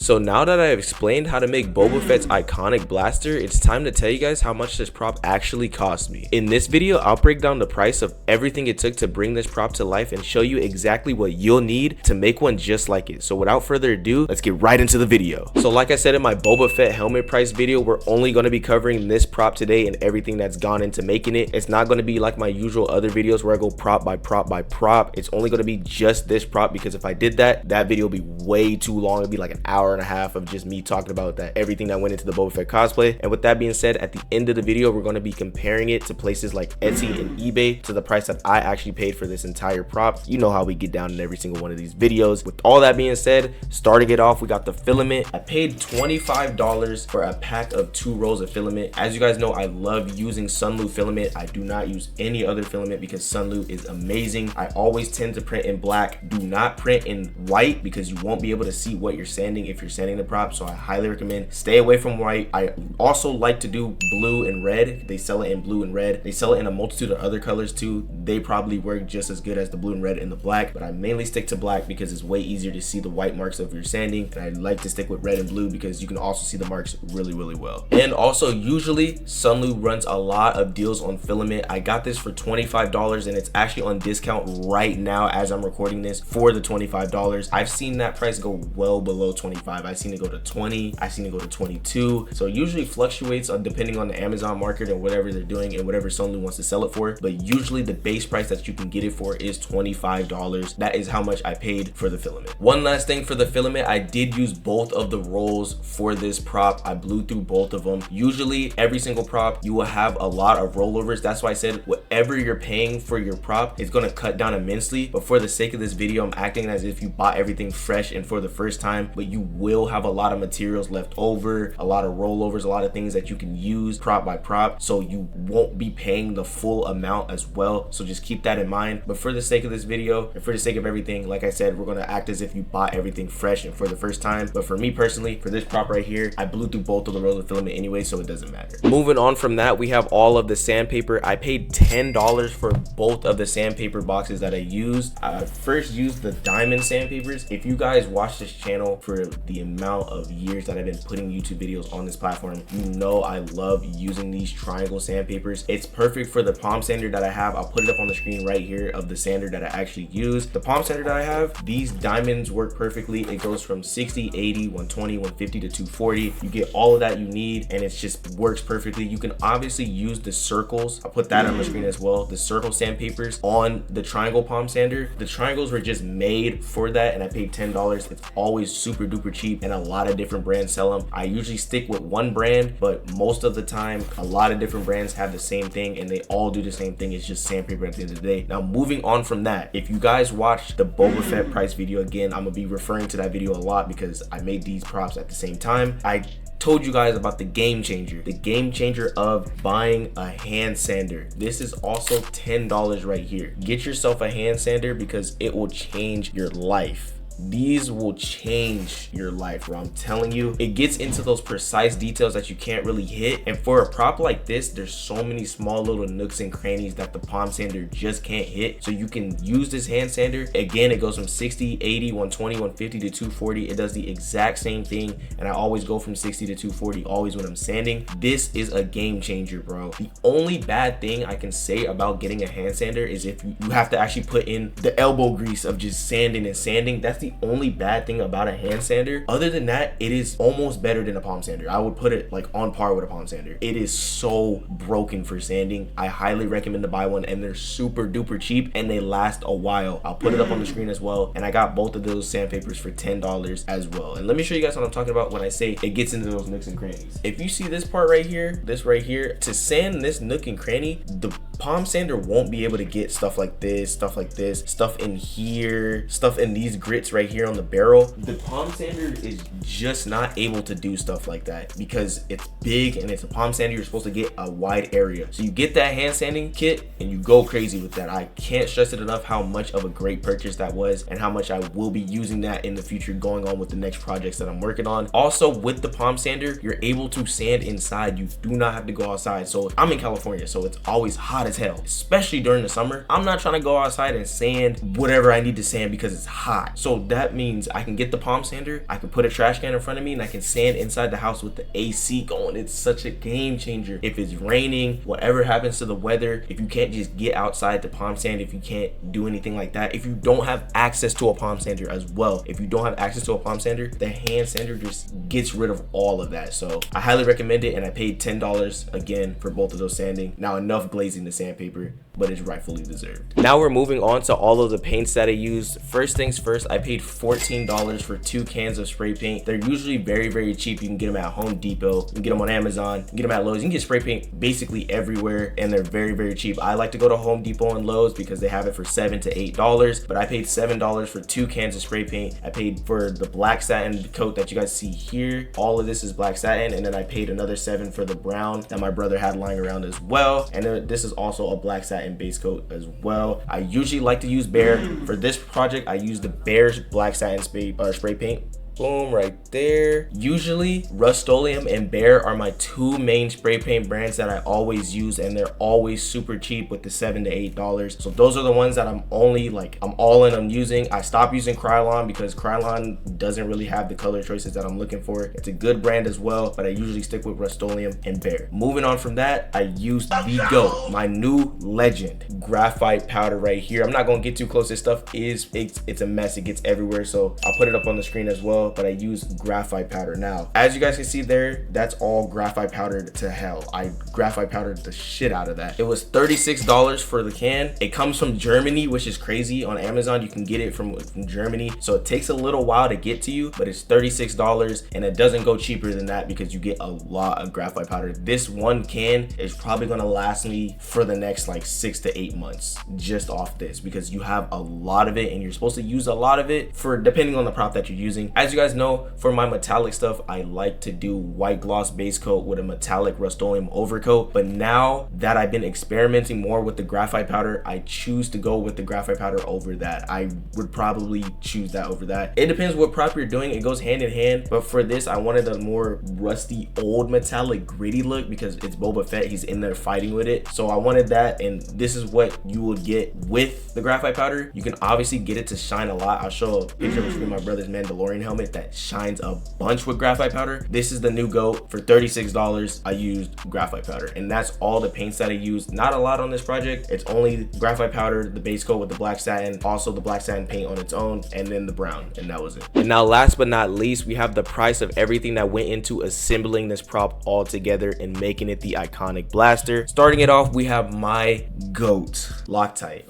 So now that I have explained how to make Boba Fett's iconic blaster, it's time to tell you guys how much this prop actually cost me. In this video, I'll break down the price of everything it took to bring this prop to life and show you exactly what you'll need to make one just like it. So without further ado, let's get right into the video. So like I said in my Boba Fett helmet price video, we're only going to be covering this prop today and everything that's gone into making it. It's not going to be like my usual other videos where I go prop by prop by prop. It's only going to be just this prop, because if I did that video would be way too long. It'd be like an hour and a half of just me talking about everything that went into the Boba Fett cosplay. And with that being said, at the end of the video, we're going to be comparing it to places like Etsy and eBay to the price that I actually paid for this entire prop. You know how we get down in every single one of these videos. With all that being said, starting it off, we got the filament. I paid $25 for a pack of 2 rolls of filament. As you guys know, I love using Sunlu filament. I do not use any other filament because Sunlu is amazing. I always tend to print in black. Do not print in white because you won't be able to see what you're sanding if you're sanding the prop, so I highly recommend stay away from white. I also like to do blue and red. They sell it in blue and red. They sell it in a multitude of other colors too. They probably work just as good as the blue and red and the black, but I mainly stick to black because it's way easier to see the white marks of your sanding, and I like to stick with red and blue because you can also see the marks really well. And also, usually Sunlu runs a lot of deals on filament. I got this for $25 and it's actually on discount right now as I'm recording this for the $25. I've seen that price go well below 25. I've seen it go to 20. I've seen it go to 22. So it usually fluctuates depending on the Amazon market and whatever they're doing and whatever Sunlu wants to sell it for. But usually the base price that you can get it for is $25. That is how much I paid for the filament. One last thing for the filament, I did use both of the rolls for this prop. I blew through both of them. Usually every single prop, you will have a lot of rollovers. That's why I said whatever you're paying for your prop is going to cut down immensely. But for the sake of this video, I'm acting as if you bought everything fresh and for the first time, but you will have a lot of materials left over, a lot of rollovers, a lot of things that you can use prop by prop, so you won't be paying the full amount as well. So just keep that in mind. But for the sake of this video and for the sake of everything, like I said, we're going to act as if you bought everything fresh and for the first time. But for me personally, for this prop right here, I blew through both of the rolls of filament anyway, so it doesn't matter. Moving on from that, we have all of the sandpaper. I paid $10 for both of the sandpaper boxes that I used. I first used the diamond sandpapers. If you guys watch this channel for the amount of years that I've been putting YouTube videos on this platform, you know I love using these triangle sandpapers. It's perfect for the palm sander that I have. I'll put it up on the screen right here of the sander that I actually use. The palm sander that I have, these diamonds work perfectly. It goes from 60, 80, 120, 150 to 240. You get all of that you need and it just works perfectly. You can obviously use the circles. I'll put that on the screen as well. The circle sandpapers on the triangle palm sander. The triangles were just made for that and I paid $10. It's always super duper cheap and a lot of different brands sell them. I usually stick with one brand, but most of the time a lot of different brands have the same thing and they all do the same thing. It's just sandpaper at the end of the day. Now moving on from that, if you guys watch the Boba Fett price video, again I'm gonna be referring to that video a lot because I made these props at the same time. I told you guys about the game changer of buying a hand sander. This is also $10 right here. Get yourself a hand sander because it will change your life. These will change your life, bro. I'm telling you, it gets into those precise details that you can't really hit. And for a prop like this, there's so many small little nooks and crannies that the palm sander just can't hit. So you can use this hand sander. Again, it goes from 60, 80, 120, 150 to 240. It does the exact same thing. And I always go from 60 to 240 always when I'm sanding. This is a game changer, bro. The only bad thing I can say about getting a hand sander is if you have to actually put in the elbow grease of just sanding and sanding. That's the only bad thing about a hand sander. Other than that, it is almost better than a palm sander. I would put it like on par with a palm sander. It is so broken for sanding. I highly recommend to buy one and they're super duper cheap and they last a while. I'll put it up on the screen as well. And I got both of those sandpapers for $10 as well. And let me show you guys what I'm talking about when I say it gets into those nooks and crannies. If you see this part right here, this right here, to sand this nook and cranny, the palm sander won't be able to get stuff like this, stuff in here, stuff in these grits right here on the barrel. The palm sander is just not able to do stuff like that because it's big and it's a palm sander. You're supposed to get a wide area. So you get that hand sanding kit and you go crazy with that. I can't stress it enough how much of a great purchase that was and how much I will be using that in the future going on with the next projects that I'm working on. Also with the palm sander, you're able to sand inside. You do not have to go outside. So I'm in California, so it's always hot as hell, especially during the summer. I'm not trying to go outside and sand whatever I need to sand because it's hot. So that means I can get the palm sander, I can put a trash can in front of me, and I can sand inside the house with the AC going. It's such a game changer. If it's raining, whatever happens to the weather, if you can't just get outside to palm sand, if you can't do anything like that, if you don't have access to a palm sander as well, if you don't have access to a palm sander, the hand sander just gets rid of all of that. So I highly recommend it, and I paid $10 again for both of those sanding. Now enough glazing the sandpaper, but it's rightfully deserved. Now we're moving on to all of the paints that I used. First things first, I paid $14 for 2 cans of spray paint. They're usually very cheap. You can get them at Home Depot, you can get them on Amazon, you can get them at Lowe's. You can get spray paint basically everywhere, and they're very cheap. I like to go to Home Depot and Lowe's because they have it for $7 to $8, but I paid $7 for 2 cans of spray paint. I paid for the black satin coat that you guys see here. All of this is black satin, and then I paid another $7 for the brown that my brother had lying around as well. And then this is also a black satin base coat as well. I usually like to use Bear. For this project, I used the Bear's black satin spray paint. Boom, right there. Usually Rust-Oleum and Bear are my 2 main spray paint brands that I always use, and they're always super cheap with the $7 to $8. So those are the ones that I'm all in on using. I stopped using Krylon because Krylon doesn't really have the color choices that I'm looking for. It's a good brand as well, but I usually stick with Rust-Oleum and Bear. Moving on from that, I used the GOAT, my new legend, graphite powder right here. I'm not gonna get too close. This stuff it's a mess. It gets everywhere, so I'll put it up on the screen as well. But I use graphite powder. Now, as you guys can see there, that's all graphite powdered to hell. I graphite powdered the shit out of that. It was $36 for the can. It comes from Germany, which is crazy. On Amazon, you can get it from Germany. So it takes a little while to get to you, but it's $36, and it doesn't go cheaper than that because you get a lot of graphite powder. This one can is probably gonna last me for the next like 6 to 8 months just off this, because you have a lot of it and you're supposed to use a lot of it for depending on the prop that you're using. As you guys know, for my metallic stuff, I like to do white gloss base coat with a metallic Rust-Oleum overcoat. But now that I've been experimenting more with the graphite powder, I choose to go with the graphite powder over that. I would probably choose that over that. It depends what prop you're doing. It goes hand in hand. But for this, I wanted a more rusty, old metallic gritty look because it's Boba Fett. He's in there fighting with it. So I wanted that, and this is what you would get with the graphite powder. You can obviously get it to shine a lot. I'll show a picture of my brother's Mandalorian helmet that shines a bunch with graphite powder. This is the new GOAT. For $36, I used graphite powder, and that's all the paints that I used. Not a lot on this project. It's only graphite powder, the base coat with the black satin, also the black satin paint on its own, and then the brown, and that was it. And now last but not least, we have the price of everything that went into assembling this prop all together and making it the iconic blaster. Starting it off, we have my GOAT, Loctite.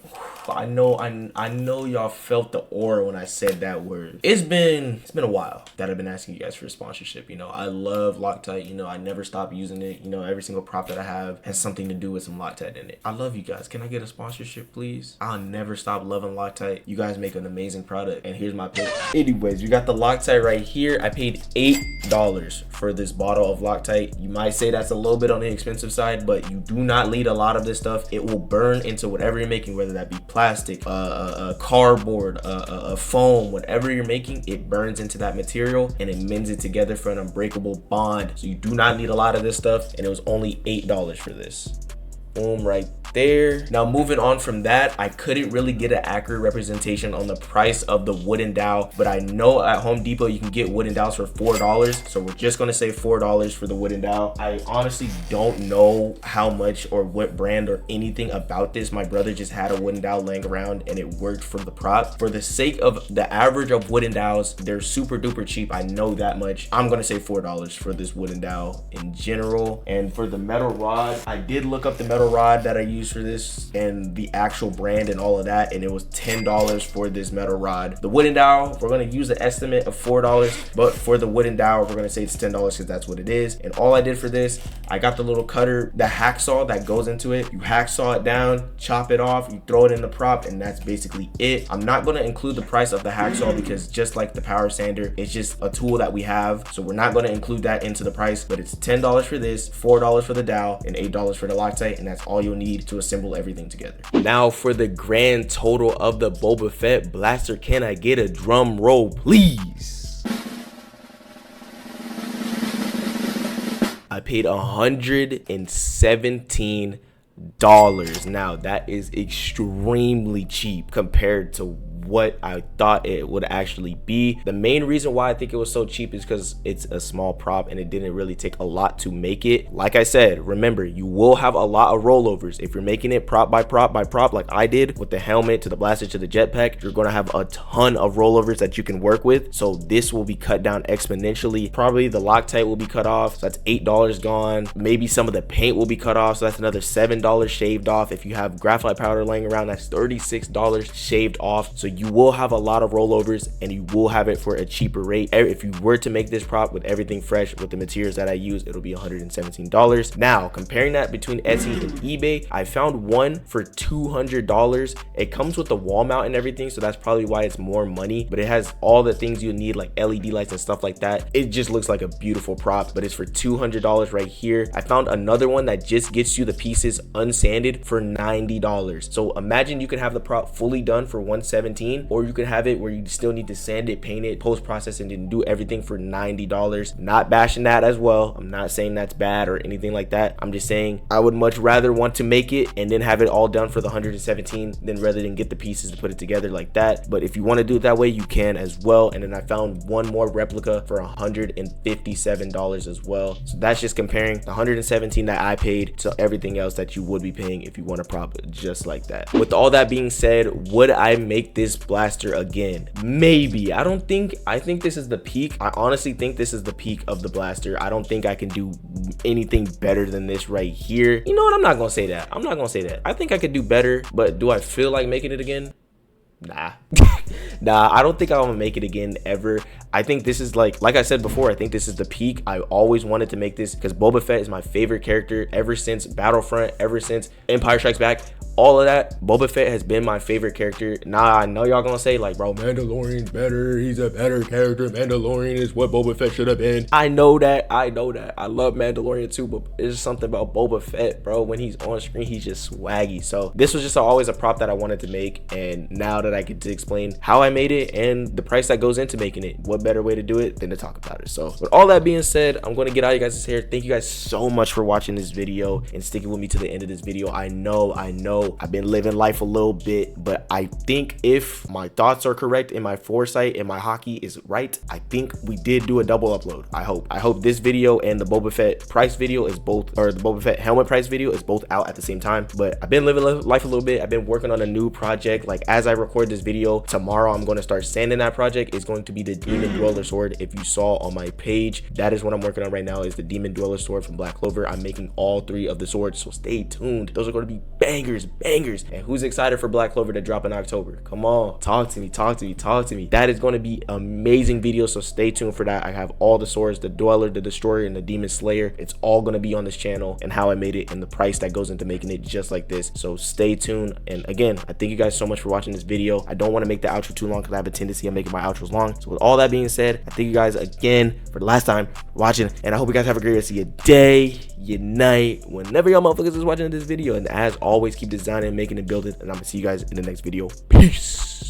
I know y'all felt the aura when I said that word. It's been a while that I've been asking you guys for a sponsorship. You know, I love Loctite. You know, I never stop using it. You know, every single prop that I have has something to do with some Loctite in it. I love you guys. Can I get a sponsorship, please? I'll never stop loving Loctite. You guys make an amazing product, and here's my pick. Anyways, you got the Loctite right here. I paid $8 for this bottle of Loctite. You might say that's a little bit on the expensive side, but you do not need a lot of this stuff. It will burn into whatever you're making, whether that be plastic, cardboard, foam, whatever you're making. It burns into that material and it mends it together for an unbreakable bond. So you do not need a lot of this stuff, and it was only $8 for this. Boom, right there. Now moving on from that, I couldn't really get an accurate representation on the price of the wooden dowel, but I know at Home Depot you can get wooden dowels for $4, so we're just gonna say $4 for the wooden dowel. I honestly don't know how much or what brand or anything about this. My brother just had a wooden dowel laying around and it worked for the prop. For the sake of the average of wooden dowels, they're super duper cheap. I know that much. I'm gonna say $4 for this wooden dowel in general. And for the metal rod, I did look up the metal rod that I use for this and the actual brand and all of that, and it was $10 for this metal rod. The wooden dowel, we're going to use the estimate of $4, but for the wooden dowel we're going to say it's $10 because that's what it is. And all I did for this, I got the little cutter, the hacksaw that goes into it. You hacksaw it down, chop it off, you throw it in the prop, and that's basically it. I'm not going to include the price of the hacksaw because just like the power sander, it's just a tool that we have, so we're not going to include that into the price. But it's $10 for this, $4 for the dowel, and $8 for the Loctite, and that's all you'll need to assemble everything together. Now for the grand total of the Boba Fett Blaster, can I get a drum roll, please? I paid $117 Now that is extremely cheap compared to what I thought it would actually be. The main reason why I think it was so cheap is because it's a small prop and it didn't really take a lot to make it. Like I said, remember, you will have a lot of rollovers. If you're making it prop by prop by prop like I did, with the helmet to the blaster to the jetpack, you're gonna have a ton of rollovers that you can work with. So this will be cut down exponentially. Probably the Loctite will be cut off, so that's $8 gone. Maybe some of the paint will be cut off, so that's another $7 shaved off. If you have graphite powder laying around, that's $36 shaved off. So you will have a lot of rollovers and you will have it for a cheaper rate. If you were to make this prop with everything fresh with the materials that I use, it'll be $117. Now, comparing that between Etsy and eBay, I found one for $200. It comes with the wall mount and everything, so that's probably why it's more money, but it has all the things you need, like LED lights and stuff like that. It just looks like a beautiful prop, but it's for $200 right here. I found another one that just gets you the pieces unsanded for $90. So imagine you can have the prop fully done for $117, or you can have it where you still need to sand it, paint it, post-process, and do everything for $90. Not bashing that as well. I'm not saying that's bad or anything like that. I'm just saying I would much rather want to make it and then have it all done for the $117 than rather than get the pieces to put it together like that. But if you want to do it that way, you can as well. And then I found one more replica for $157 as well. So that's just comparing the $117 that I paid to everything else that you would be paying if you want a prop just like that. With all that being said, would I make this blaster again? Maybe. I think this is the peak. I honestly think this is the peak of the blaster. I don't think I can do anything better than this right here. You know what? I'm not gonna say that. I think I could do better, but do I feel like making it again? Nah. Nah, I don't think I'm gonna make it again ever. I think this is like I said before, I think this is the peak. I always wanted to make this because Boba Fett is my favorite character ever since Battlefront, ever since Empire Strikes Back. All of that, Boba Fett has been my favorite character. Nah, I know y'all gonna say like, bro, Mandalorian's better. He's a better character. Mandalorian is what Boba Fett should have been. I know that. I love Mandalorian too, but it's just something about Boba Fett, bro. When he's on screen, he's just swaggy. So this was just always a prop that I wanted to make, and now that I get to explain how I made it and the price that goes into making it, what better way to do it than to talk about it? So with all that being said, I'm going to get out of you guys' hair. Thank you guys so much for watching this video and sticking with me to the end of this video. I know I've been living life a little bit, but I think if my thoughts are correct and my foresight and my hockey is right, I think we did do a double upload. I hope this video and the Boba Fett price video is both, or the Boba Fett helmet price video is both out at the same time. But I've been living life a little bit. I've been working on a new project. Like as I record this video, tomorrow I'm going to start sanding that project. It's going to be the Demon Dweller sword. If you saw on my page, that is what I'm working on right now, is the Demon Dweller sword from Black Clover. I'm making all 3 of the swords, so stay tuned. Those are going to be bangers. And who's excited for Black Clover to drop in October? Come on, talk to me. That is going to be amazing video, so stay tuned for that. I have all the swords, the Dweller, the Destroyer, and the Demon Slayer. It's all going to be on this channel, and how I made it and the price that goes into making it just like this. So stay tuned. And again, I thank you guys so much for watching this video. I don't want to make the outro too long because I have a tendency of making my outros long. So with all that being said, I thank you guys again for the last time for watching, and I hope you guys have a great rest of your day, your night, whenever y'all motherfuckers is watching this video. And as always, keep designing, making, and building, and I'm gonna see you guys in the next video. Peace.